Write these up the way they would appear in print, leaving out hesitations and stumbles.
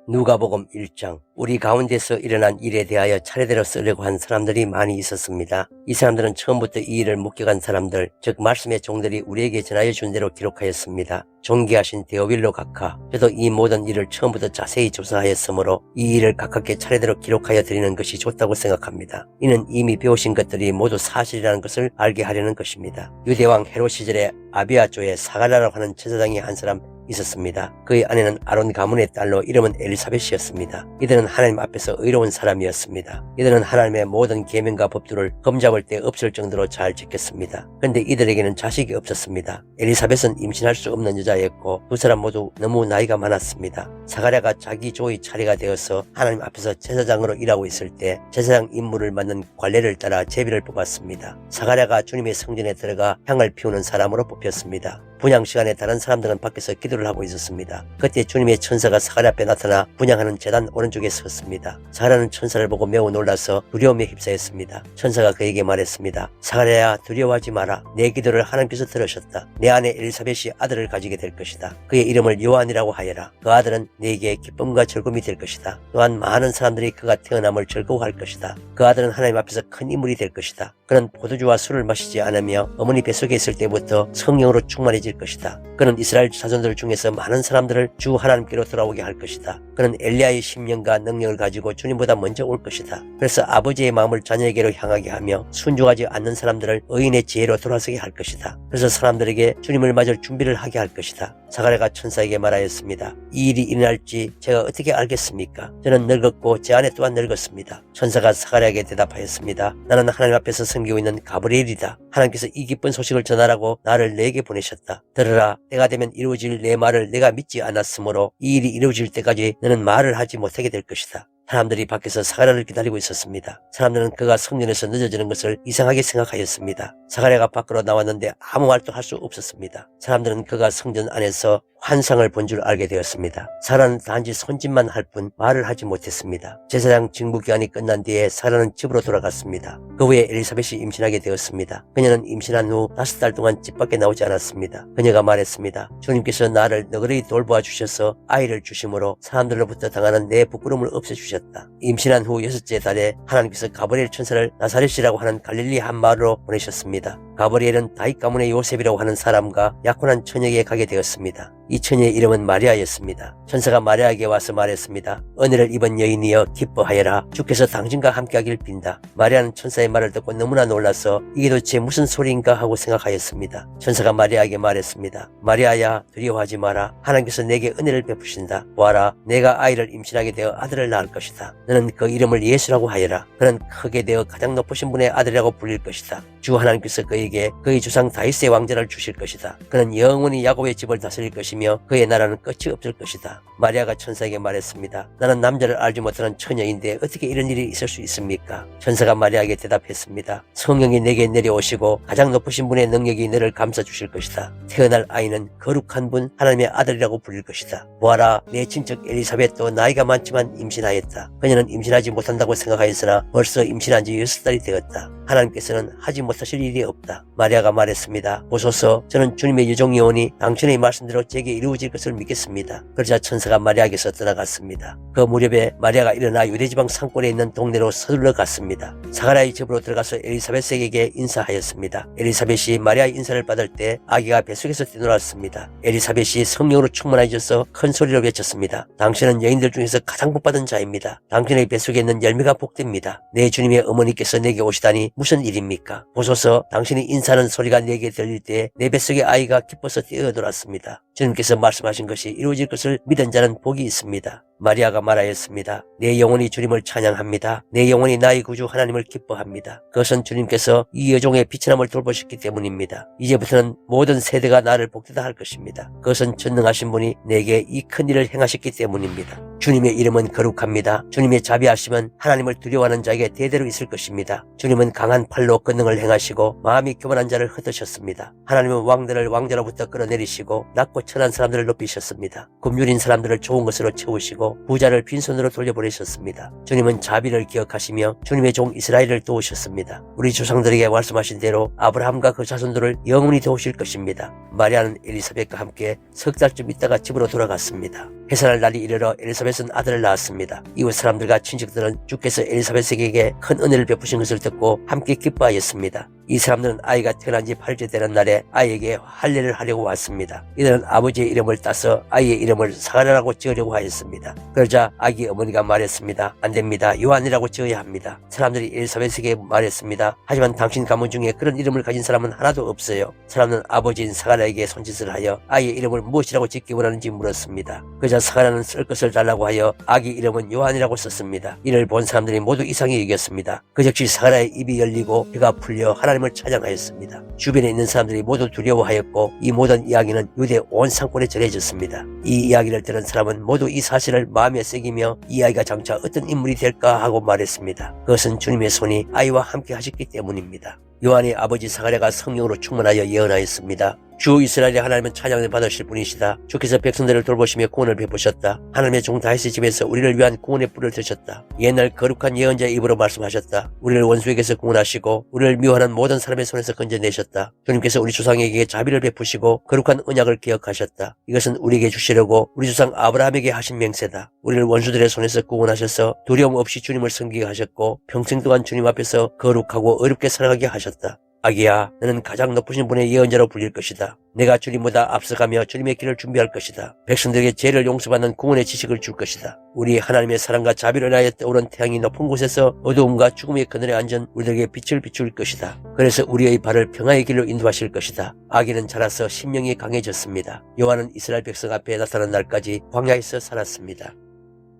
누가복음 1장. 우리 가운데서 일어난 일에 대하여 차례대로 쓰려고 한 사람들이 많이 있었습니다. 이 사람들은 처음부터 이 일을 목격한 사람들, 즉 말씀의 종들이 우리에게 전하여 준 대로 기록하였습니다. 존귀하신 데오빌로 각하, 저도 이 모든 일을 처음부터 자세히 조사하였으므로 이 일을 각하께 차례대로 기록하여 드리는 것이 좋다고 생각합니다. 이는 이미 배우신 것들이 모두 사실이라는 것을 알게 하려는 것입니다. 유대왕 헤롯 시절에 아비아조의 사가랴라고 하는 제사장이 한 사람 있었습니다. 그의 아내는 아론 가문의 딸로 이름은 엘리사벳이었습니다. 이들은 하나님 앞에서 의로운 사람이었습니다. 이들은 하나님의 모든 계명과 법도를 흠잡을 데 없을 정도로 잘 지켰습니다. 그런데 이들에게는 자식이 없었습니다. 엘리사벳은 임신할 수 없는 여자였고 두 사람 모두 너무 나이가 많았습니다. 사가랴가 자기 조의 차례가 되어서 하나님 앞에서 제사장으로 일하고 있을 때 제사장 임무를 맡는 관례를 따라 제비를 뽑았습니다. 사가랴가 주님의 성전에 들어가 향을 피우는 사람으로 뽑혔습니다. 분향 시간에 다른 사람들은 밖에서 기도를 하고 있었습니다. 그때 주님의 천사가 사가랴 앞에 나타나 분향하는 제단 오른쪽에 섰습니다. 사가랴는 천사를 보고 매우 놀라서 두려움에 휩싸였습니다. 천사가 그에게 말했습니다. 사가랴야, 두려워하지 마라. 내 기도를 하나님께서 들으셨다. 내 아내 엘리사벳이 아들을 가지게 될 것이다. 그의 이름을 요한이라고 하여라. 그 아들은 네게 기쁨과 즐거움이 될 것이다. 또한 많은 사람들이 그가 태어남을 즐거워할 것이다. 그 아들은 하나님 앞에서 큰 인물이 될 것이다. 그는 포도주와 술을 마시지 않으며 어머니 뱃속에 있을 때부터 성령으로 충만해질 것이다. 그는 이스라엘 자손들 중에서 많은 사람들을 주 하나님께로 돌아오게 할 것이다. 그는 엘리야의 심령과 능력을 가지고 주님보다 먼저 올 것이다. 그래서 아버지의 마음을 자녀에게로 향하게 하며 순종하지 않는 사람들을 의인의 지혜로 돌아서게 할 것이다. 그래서 사람들에게 주님을 맞을 준비를 하게 할 것이다. 사가랴가 천사에게 말하였습니다. 이 일이 일어날지 제가 어떻게 알겠습니까? 저는 늙었고 제 아내 또한 늙었습니다. 천사가 사가랴에게 대답하였습니다. 나는 하나님 앞에서 섬기고 있는 가브리엘이다. 하나님께서 이 기쁜 소식을 전하라고 나를 내게 보내셨다. 들으라, 때가 되면 이루어질 내 말을 내가 믿지 않았으므로 이 일이 이루어질 때까지 너는 말을 하지 못하게 될 것이다. 사람들이 밖에서 사가랴를 기다리고 있었습니다. 사람들은 그가 성전에서 늦어지는 것을 이상하게 생각하였습니다. 사가랴가 밖으로 나왔는데 아무 말도 할 수 없었습니다. 사람들은 그가 성전 안에서 환상을 본 줄 알게 되었습니다. 사라는 단지 손짓만 할 뿐 말을 하지 못했습니다. 제사장 직무기간이 끝난 뒤에 사라는 집으로 돌아갔습니다. 그 후에 엘리사벳이 임신하게 되었습니다. 그녀는 임신한 후 5달 동안 집 밖에 나오지 않았습니다. 그녀가 말했습니다. 주님께서 나를 너그러이 돌보아 주셔서 아이를 주심으로 사람들로부터 당하는 내 부끄러움을 없애주셨다. 임신한 후 6째 달에 하나님께서 가브리엘 천사를 나사렛이라고 하는 갈릴리 한 마을로 보내셨습니다. 가브리엘은 다윗 가문의 요셉이라고 하는 사람과 약혼한 처녀에게 가게 되었습니다. 이 처녀의 이름은 마리아였습니다. 천사가 마리아에게 와서 말했습니다. 은혜를 입은 여인이여 기뻐하여라. 주께서 당신과 함께하길 빈다. 마리아는 천사의 말을 듣고 너무나 놀라서 이게 도대체 무슨 소리인가 하고 생각하였습니다. 천사가 마리아에게 말했습니다. 마리아야, 두려워하지 마라. 하나님께서 내게 은혜를 베푸신다. 보아라, 내가 아이를 임신하게 되어 아들을 낳을 것이다. 너는 그 이름을 예수라고 하여라. 그는 크게 되어 가장 높으신 분의 아들이라고 불릴 것이다. 주 하나님께서 그에게 그의 주상 다윗의 왕자를 주실 것이다. 그는 영원히 야곱의 집을 다스릴 것이며 그의 나라는 끝이 없을 것이다. 마리아가 천사에게 말했습니다. 나는 남자를 알지 못하는 처녀인데 어떻게 이런 일이 있을 수 있습니까? 천사가 마리아에게 대답했습니다. 성령이 내게 내려오시고 가장 높으신 분의 능력이 너를 감싸주실 것이다. 태어날 아이는 거룩한 분 하나님의 아들이라고 불릴 것이다. 보아라, 내 친척 엘리사벳도 나이가 많지만 임신하였다. 그녀는 임신하지 못한다고 생각하였으나 벌써 임신한 지 6달이 되었다. 하나님께서는 하지 못하실 일이 없다. 마리아가 말했습니다. 보소서, 저는 주님의 여종이오니 당신의 말씀대로 제게 이루어질 것을 믿겠습니다. 그러자 천사가 마리아에게서 떠나갔습니다. 그 무렵에 마리아가 일어나 유대지방 산골에 있는 동네로 서둘러 갔습니다. 사가랴의 집으로 들어가서 엘리사벳에게 인사하였습니다. 엘리사벳이 마리아의 인사를 받을 때 아기가 뱃속에서 뛰놀았습니다. 엘리사벳이 성령으로 충만해져서 큰 소리로 외쳤습니다. 당신은 여인들 중에서 가장 복받은 자입니다. 당신의 뱃속에 있는 열매가 복됩니다. 내 주님의 어머니께서 내게 오시다니 무슨 일입니까? 보소서, 당신이 인사하는 소리가 내게 들릴 때 내 뱃속의 아이가 기뻐서 뛰어들었습니다. 주님께서 말씀하신 것이 이루어질 것을 믿은 자는 복이 있습니다. 마리아가 말하였습니다. 내 영혼이 주님을 찬양합니다. 내 영혼이 나의 구주 하나님을 기뻐합니다. 그것은 주님께서 이 여종의 비천함을 돌보셨기 때문입니다. 이제부터는 모든 세대가 나를 복되다 할 것입니다. 그것은 전능하신 분이 내게 이 큰 일을 행하셨기 때문입니다. 주님의 이름은 거룩합니다. 주님의 자비하심은 하나님을 두려워하는 자에게 대대로 있을 것입니다. 주님은 강한 팔로 권능을 행하시고 마음이 교만한 자를 흩으셨습니다. 하나님은 왕들을 왕자로부터 끌어내리시고 낮고 천한 사람들을 높이셨습니다. 굶주린 사람들을 좋은 것으로 채우시고 부자를 빈손으로 돌려보내셨습니다. 주님은 자비를 기억하시며 주님의 종 이스라엘을 도우셨습니다. 우리 조상들에게 말씀하신 대로 아브라함과 그 자손들을 영원히 도우실 것입니다. 마리아는 엘리사벳과 함께 석 달쯤 있다가 집으로 돌아갔습니다. 해산할 날이 이르러 엘리사벳은 엘리사벳은 아들을 낳았습니다. 이후 사람들과 친척들은 주께서 엘리사벳에게 큰 은혜를 베푸신 것을 듣고 함께 기뻐하였습니다. 이 사람들은 아이가 태어난 지 8째 되는 날에 아이에게 할례를 하려고 왔습니다. 이들은 아버지의 이름을 따서 아이의 이름을 사가랴라고 지으려고 하였습니다. 그러자 아기 어머니가 말했습니다. 안됩니다. 요한이라고 지어야 합니다. 사람들이 엘리사벳에게 말했습니다. 하지만 당신 가문 중에 그런 이름을 가진 사람은 하나도 없어요. 사람은 아버지인 사가랴에게 손짓을 하여 아이의 이름을 무엇이라고 짓기 원하는지 물었습니다. 그러자 사가랴는 쓸 것을 달라고 하여 아기 이름은 요한이라고 썼습니다. 이를 본 사람들이 모두 이상히 여겼습니다. 그 즉시 사가랴의 입이 열리고 혀가 풀려 하나님을 찬양하였습니다. 주변에 있는 사람들이 모두 두려워하였고 이 모든 이야기는 유대 온 상권에 전해졌습니다. 이 이야기를 들은 사람은 모두 이 사실을 마음에 새기며 이 아이가 장차 어떤 인물이 될까 하고 말했습니다. 그것은 주님의 손이 아이와 함께 하셨기 때문입니다. 요한의 아버지 사가랴가 성령으로 충만하여 예언하였습니다. 주 이스라엘의 하나님은 찬양을 받으실 분이시다. 주께서 백성들을 돌보시며 구원을 베푸셨다. 하나님의 종 다윗의 집에서 우리를 위한 구원의 뿔을 드셨다. 옛날 거룩한 예언자의 입으로 말씀하셨다. 우리를 원수에게서 구원하시고 우리를 미워하는 모든 사람의 손에서 건져내셨다. 주님께서 우리 조상에게 자비를 베푸시고 거룩한 언약을 기억하셨다. 이것은 우리에게 주시려고 우리 조상 아브라함에게 하신 맹세다. 우리를 원수들의 손에서 구원하셔서 두려움 없이 주님을 섬기게 하셨고 평생 동안 주님 앞에서 거룩하고 어렵게 살아가게 하셨다. 아기야, 너는 가장 높으신 분의 예언자로 불릴 것이다. 내가 주님보다 앞서가며 주님의 길을 준비할 것이다. 백성들에게 죄를 용서받는 구원의 지식을 줄 것이다. 우리 하나님의 사랑과 자비를 인하여 떠오른 태양이 높은 곳에서 어두움과 죽음의 그늘에 앉은 우리들에게 빛을 비출 것이다. 그래서 우리의 발을 평화의 길로 인도하실 것이다. 아기는 자라서 심령이 강해졌습니다. 요한은 이스라엘 백성 앞에 나타난 날까지 광야에서 살았습니다.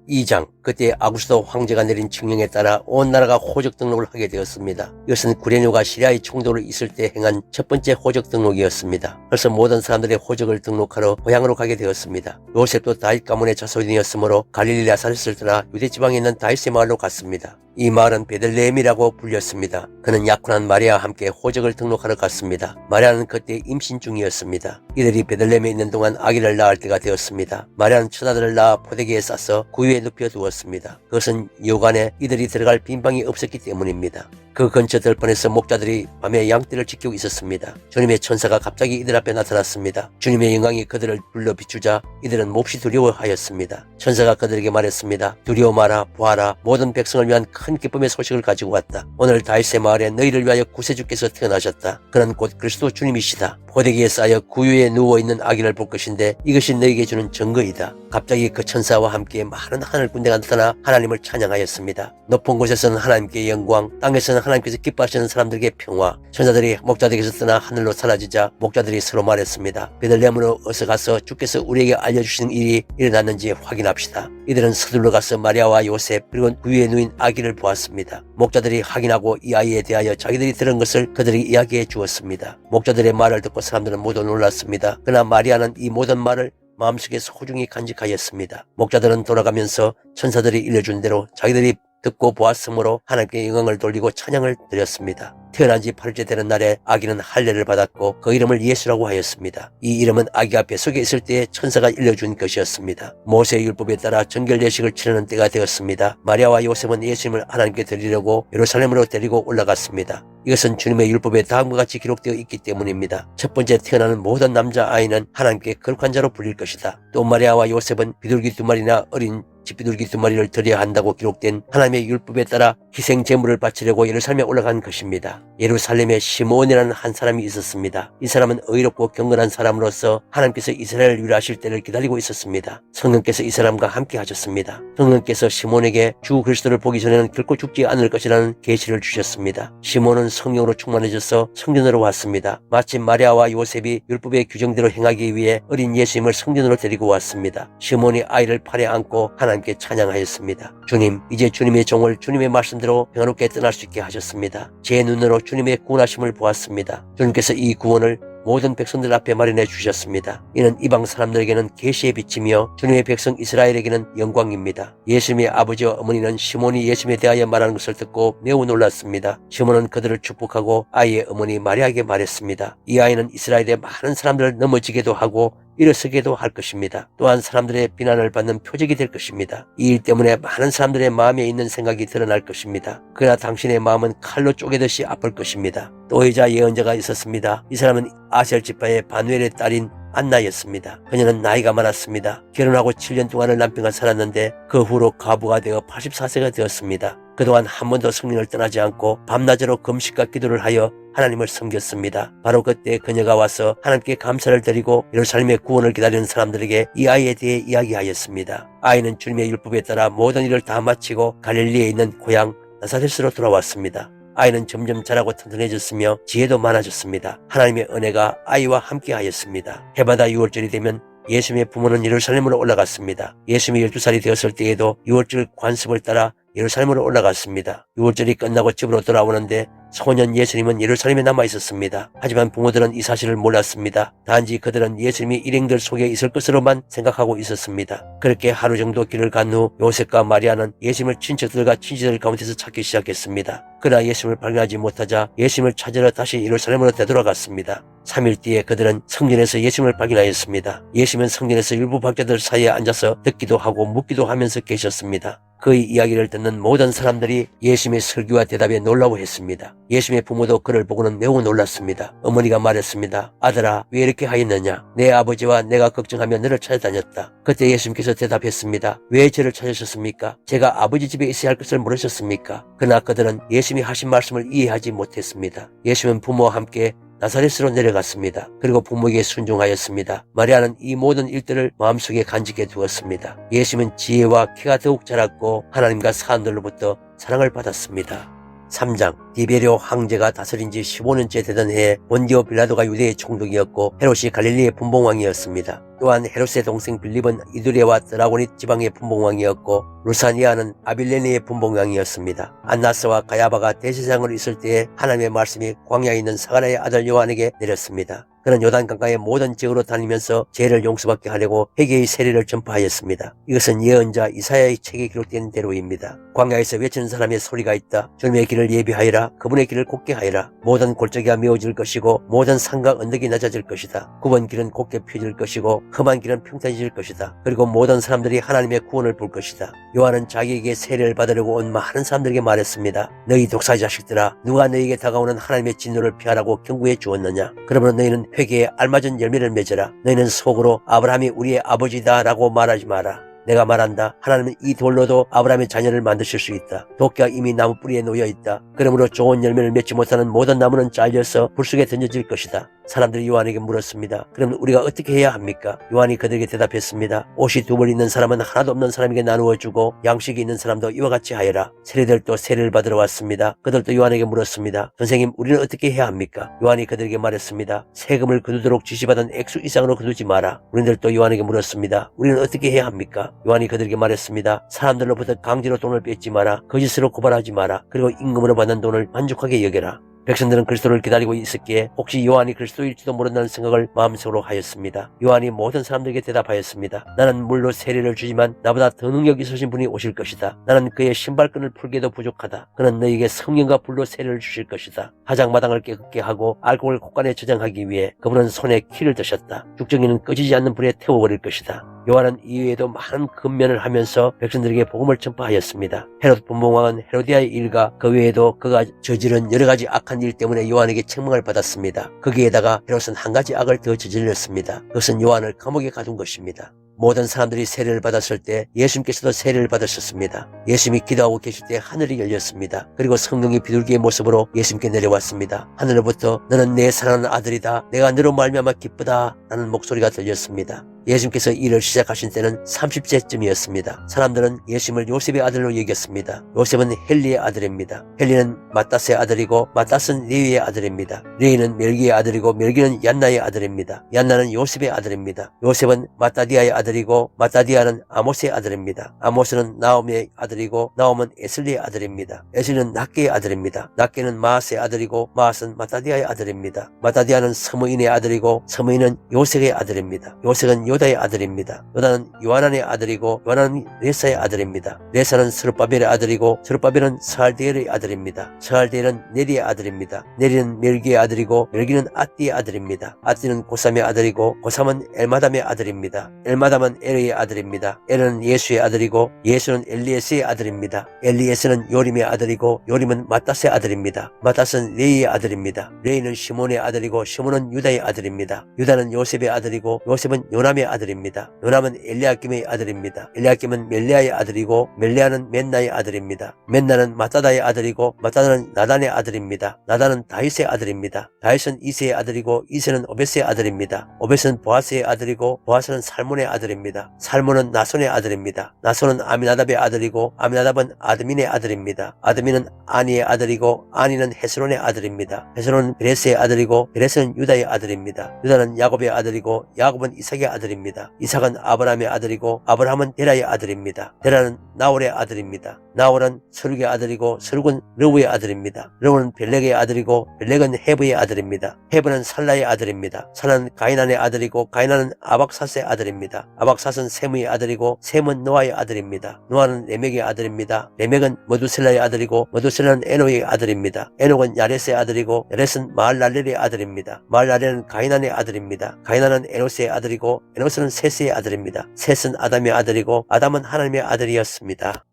2장, 그때 아구스도 황제가 내린 칙령에 따라 온 나라가 호적 등록을 하게 되었습니다. 이것은 구레뇨가 시리아의 총독으로 있을 때 행한 첫 번째 호적 등록이었습니다. 그래서 모든 사람들의 호적을 등록하러 고향으로 가게 되었습니다. 요셉도 다윗 가문의 자손이었으므로 갈릴리 나사렛을 떠나 유대 지방에 있는 다윗의 마을로 갔습니다. 이 마을은 베들레헴이라고 불렸습니다. 그는 약혼한 마리아와 함께 호적을 등록하러 갔습니다. 마리아는 그때 임신 중이었습니다. 이들이 베들레헴에 있는 동안 아기를 낳을 때가 되었습니다. 마리아는 처자들을 낳아 포대기에 싸서 구유에 눕혀 두었습니다. 그것은 요간에 이들이 들어갈 빈방이 없었기 때문입니다. 그 근처 들판에서 목자들이 밤에 양떼를 지키고 있었습니다. 주님의 천사가 갑자기 이들 앞에 나타났습니다. 주님의 영광이 그들을 불러 비추자 이들은 몹시 두려워하였습니다. 천사가 그들에게 말했습니다. 두려워 마라. 보아라. 모든 백성을 위한 큰 기쁨의 소식을 가지고 왔다. 오늘 다윗의 마을에 너희를 위하여 구세주께서 태어나셨다. 그는 곧 그리스도 주님이시다. 포대기에 쌓여 구유에 누워있는 아기를 볼 것인데 이것이 너희에게 주는 증거이다. 갑자기 그 천사와 함께 많은 하늘 군대가 나타나 하나님을 찬양하였습니다. 높은 곳에서는 하나님께 영광, 땅에서는 하나님께서 기뻐하시는 사람들에게 평화. 천사들이 목자들에게서 떠나 하늘로 사라지자 목자들이 서로 말했습니다. 베들레헴으로 어서 가서 주께서 우리에게 알려주시는 일이 일어났는지 확인합시다. 이들은 서둘러 가서 마리아와 요셉 그리고 구유에 누인 아기를 보았습니다. 목자들이 확인하고 이 아이에 대하여 자기들이 들은 것을 그들에게 이야기해 주었습니다. 목자들의 말을 듣고 사람들은 모두 놀랐습니다. 그러나 마리아는 이 모든 말을 마음속에 소중히 간직하였습니다. 목자들은 돌아가면서 천사들이 일러준 대로 자기들이 듣고 보았으므로 하나님께 영광을 돌리고 찬양을 드렸습니다. 태어난 지 8일째 되는 날에 아기는 할례를 받았고 그 이름을 예수라고 하였습니다. 이 이름은 아기가 뱃속에 있을 때에 천사가 일러준 것이었습니다. 모세의 율법에 따라 정결 예식을 치르는 때가 되었습니다. 마리아와 요셉은 예수님을 하나님께 드리려고 예루살렘으로 데리고 올라갔습니다. 이것은 주님의 율법에 다음과 같이 기록되어 있기 때문입니다. 첫 번째 태어나는 모든 남자아이는 하나님께 거룩한 자로 불릴 것이다. 또 마리아와 요셉은 비둘기 2마리나 어린 집비둘기 2마리를 드려야 한다고 기록된 하나님의 율법에 따라 희생 제물을 바치려고 예루살렘에 올라간 것입니다. 예루살렘에 시므온이라는 한 사람이 있었습니다. 이 사람은 의롭고 경건한 사람으로서 하나님께서 이스라엘을 위로하실 때를 기다리고 있었습니다. 성령께서 이 사람과 함께 하셨습니다. 성령께서 시몬에게 주 그리스도를 보기 전에는 결코 죽지 않을 것이라는 계시를 주셨습니다. 시몬은 성령으로 충만해져서 성전으로 왔습니다. 마침 마리아와 요셉이 율법의 규정대로 행하기 위해 어린 예수님을 성전으로 데리고 왔습니다. 시몬이 아이를 팔에 안고 하나님께 찬양하였습니다. 주님, 이제 주님의 종을 주님의 말씀대로 평화롭게 떠날 수 있게 하셨습니다. 제 눈으로 주님의 구원하심을 보았습니다. 주님께서 이 구원을 모든 백성들 앞에 마련해 주셨습니다. 이는 이방 사람들에게는 계시의 빛이며 주님의 백성 이스라엘에게는 영광입니다. 예수님의 아버지와 어머니는 시몬이 예수님에 대하여 말하는 것을 듣고 매우 놀랐습니다. 시몬은 그들을 축복하고 아이의 어머니 마리아에게 말했습니다. 이 아이는 이스라엘의 많은 사람들을 넘어지게도 하고 일어서게도 할 것입니다. 또한 사람들의 비난을 받는 표적이 될 것입니다. 이 일 때문에 많은 사람들의 마음에 있는 생각이 드러날 것입니다. 그러나 당신의 마음은 칼로 쪼개듯이 아플 것입니다. 또 의자 예언자가 있었습니다. 이 사람은 아셀 지파의 바누엘의 딸인 안나였습니다. 그녀는 나이가 많았습니다. 결혼하고 7년 동안을 남편과 살았는데 그 후로 과부가 되어 84세가 되었습니다. 그동안 한 번도 성령을 떠나지 않고 밤낮으로 금식과 기도를 하여 하나님을 섬겼습니다. 바로 그때 그녀가 와서 하나님께 감사를 드리고 예루살렘의 구원을 기다리는 사람들에게 이 아이에 대해 이야기하였습니다. 아이는 주님의 율법에 따라 모든 일을 다 마치고 갈릴리에 있는 고향 나사렛으로 돌아왔습니다. 아이는 점점 자라고 튼튼해졌으며 지혜도 많아졌습니다. 하나님의 은혜가 아이와 함께 하였습니다. 해마다 6월절이 되면 예수님의 부모는 예루살렘으로 올라갔습니다. 예수님이 12살이 되었을 때에도 6월절 관습을 따라 예루살렘으로 올라갔습니다. 6월절이 끝나고 집으로 돌아오는데 소년 예수님은 예루살렘에 남아 있었습니다. 하지만 부모들은 이 사실을 몰랐습니다. 단지 그들은 예수님이 일행들 속에 있을 것으로만 생각하고 있었습니다. 그렇게 하루 정도 길을 간 후 요셉과 마리아는 예수님을 친척들과 친지들 가운데서 찾기 시작했습니다. 그러나 예수님을 발견하지 못하자 예수님을 찾으러 다시 예루살렘으로 되돌아갔습니다. 3일 뒤에 그들은 성전에서 예수님을 발견하였습니다. 예수님은 성전에서 일부 박자들 사이에 앉아서 듣기도 하고 묻기도 하면서 계셨습니다. 그의 이야기를 듣는 모든 사람들이 예수님의 설교와 대답에 놀라워했습니다. 예수님의 부모도 그를 보고는 매우 놀랐습니다. 어머니가 말했습니다. 아들아, 왜 이렇게 하였느냐? 내 아버지와 내가 걱정하며 너를 찾아다녔다. 그때 예수님께서 대답했습니다. 왜 저를 찾으셨습니까? 제가 아버지 집에 있어야 할 것을 모르셨습니까? 그러나 그들은 예수님이 하신 말씀을 이해하지 못했습니다. 예수님은 부모와 함께 나사렛으로 내려갔습니다. 그리고 부모에게 순종하였습니다. 마리아는 이 모든 일들을 마음속에 간직해 두었습니다. 예수님은 지혜와 키가 더욱 자랐고 하나님과 사람들로부터 사랑을 받았습니다. 3장 디베리오 황제가 다스린 지 15년째 되던 해에 본디오 빌라도가 유대의 총독이었고 헤롯이 갈릴리의 분봉왕이었습니다. 또한 헤롯의 동생 빌립은 이두레와 드라고닛 지방의 분봉왕이었고 루사니아는 아빌레네의 분봉왕이었습니다. 안나스와 가야바가 대제사장으로 있을 때에 하나님의 말씀이 광야에 있는 사가랴의 아들 요한에게 내렸습니다. 그는 요단강가의 모든 지역으로 다니면서 죄를 용서받게 하려고 회개의 세례를 전파하였습니다. 이것은 예언자 이사야의 책에 기록된 대로입니다. 광야에서 외치는 사람의 소리가 있다. 주님의 길을 예비하여라. 그분의 길을 곧게 하여라. 모든 골짜기가 메워질 것이고 모든 산과 언덕이 낮아질 것이다. 굽은 길은 곧게 펴질 것이고 험한 길은 평탄해질 것이다. 그리고 모든 사람들이 하나님의 구원을 볼 것이다. 요한은 자기에게 세례를 받으려고 온 많은 사람들에게 말했습니다. 너희 독사 자식들아, 누가 너희에게 다가오는 하나님의 진노를 피하라고 경고해 주었느냐? 그러므로 너희는 회개에 알맞은 열매를 맺어라. 너희는 속으로 아브라함이 우리의 아버지다 라고 말하지 마라. 내가 말한다. 하나님은 이 돌로도 아브라함의 자녀를 만드실 수 있다. 도끼가 이미 나무 뿌리에 놓여 있다. 그러므로 좋은 열매를 맺지 못하는 모든 나무는 잘려서 불 속에 던져질 것이다. 사람들이 요한에게 물었습니다. 그럼 우리가 어떻게 해야 합니까? 요한이 그들에게 대답했습니다. 옷이 두 벌 있는 사람은 하나도 없는 사람에게 나누어 주고 양식이 있는 사람도 이와 같이 하여라. 세례들도 세례를 받으러 왔습니다. 그들도 요한에게 물었습니다. 선생님, 우리는 어떻게 해야 합니까? 요한이 그들에게 말했습니다. 세금을 거두도록 지시받은 액수 이상으로 거두지 마라. 우리들도 요한에게 물었습니다. 우리는 어떻게 해야 합니까? 요한이 그들에게 말했습니다. 사람들로부터 강제로 돈을 뺏지 마라. 거짓으로 고발하지 마라. 그리고 임금으로 받는 돈을 만족하게 여겨라. 백성들은 그리스도를 기다리고 있었기에 혹시 요한이 그리스도일지도 모른다는 생각을 마음속으로 하였습니다. 요한이 모든 사람들에게 대답하였습니다. 나는 물로 세례를 주지만 나보다 더 능력 있으신 분이 오실 것이다. 나는 그의 신발끈을 풀기도 부족하다. 그는 너희에게 성령과 불로 세례를 주실 것이다. 화장마당을 깨끗게 하고 알코올 콧간에 저장하기 위해 그분은 손에 키를 드셨다. 죽정이는 꺼지지 않는 불에 태워버릴 것이다. 요한은 이외에도 많은 근면을 하면서 백성들에게 복음을 전파하였습니다. 헤롯 분봉왕은 헤로디아의 일과 그 외에도 그가 저지른 여러 가지 악한 일 때문에 요한에게 책망을 받았습니다. 거기에다가 헤롯은 한 가지 악을 더 저질렀습니다. 그것은 요한을 감옥에 가둔 것입니다. 모든 사람들이 세례를 받았을 때 예수님께서도 세례를 받으셨습니다. 예수님이 기도하고 계실 때 하늘이 열렸습니다. 그리고 성령이 비둘기의 모습으로 예수님께 내려왔습니다. 하늘로부터 너는 내 사랑하는 아들이다. 내가 너로 말미암아 기쁘다. 라는 목소리가 들렸습니다. 예수님께서 일을 시작하신 때는 30세쯤이었습니다. 사람들은 예수님을 요셉의 아들로 여겼습니다. 요셉은 헬리의 아들입니다. 헬리는 마따스의 아들이고 마따스는 레위의 아들입니다. 레위는 멜기의 아들이고 멜기는 얀나의 아들입니다. 얀나는 요셉의 아들입니다. 요셉은 마따디아의 아들이고 마따디아는 아모스의 아들입니다. 아모스는 나옴의 아들이고 나옴은 에슬리의 아들입니다. 에슬리는 낫게의 아들입니다. 낫게는 마아스의 아들이고 마아스는 마따디아의 아들입니다. 마따디아는 서므인의 아들이고 서므인은 요색의 아들입니다. 요색은 요다의 아들입니다. 요다는 요하난의 아들이고 요하난은 레사의 아들입니다. 레사는 스룹바벨의 아들이고 스룹바벨은 스알디엘의 아들입니다. 스알디엘은 네리의 아들입니다. 네리는 멜기의 아들이고 멜기는 앗디의 아들입니다. 앗디는 고삼의 아들이고 고삼은 엘마담의 아들입니다. 엘마담은 에르의 아들입니다. 에르는 예수의 아들이고 예수는 엘리에스의 아들입니다. 엘리에스는 요림의 아들이고 요림은 마따스의 아들입니다. 마따스는 레이의 아들입니다. 레이는 시몬의 아들이고 시몬은 유다의 아들입니다. 유다는 요셉의 아들이고 요셉은 요남의 아들입니다. 요남은 엘리야김의 아들입니다. 엘리야김은 멜레아의 아들이고 멜레아는 맨나의 아들입니다. 맨나는 마따다의 아들이고 마따다는 나단의 아들입니다. 나단은 다윗의 아들입니다. 다윗은 이세의 아들이고 이세는 오베스의 아들입니다. 오베스는 보아스의 아들이고 보아스는 살몬의 아들입니다. 살몬은 나손의 아들입니다. 나손은 아미나답의 아들이고 아미나답은 아드민의 아들입니다. 아드민은 아니의 아들이고 아니는 헤스론의 아들입니다. 헤스론은 베레스의 아들이고 베레스는 유다의 아들입니다. 유다는 야곱의 아들이고 야곱은 이삭의 아들입니다. 이삭은 아브라함의 아들이고 아브라함은 데라의 아들입니다. 데라는 나홀의 아들입니다. 나홀은 서룩의 아들이고 서룩은 르우의 아들입니다. 르우는 벨렉의 아들이고 벨렉은 헤브의 아들입니다. 헤브는 살라의 아들입니다. 살라는 가이난의 아들이고 가이난은 아박사스의 아들입니다. 아박사스는 셈의 아들이고 셈은 노아의 아들입니다. 노아는 레멕의 아들입니다. 레멕은 머두셀라의 아들이고 머두셀라는 에녹의 아들입니다. 에녹은 야레스의 아들이고 야레스는 마할랄렐의 아들입니다. 마할랄렐은 가이난의 아들입니다. 가이난은 에노스의 아들이고 에노스는 셋의 아들입니다. 셋은 아담의 아들이고 아담은 하나님의 아들이었습니다.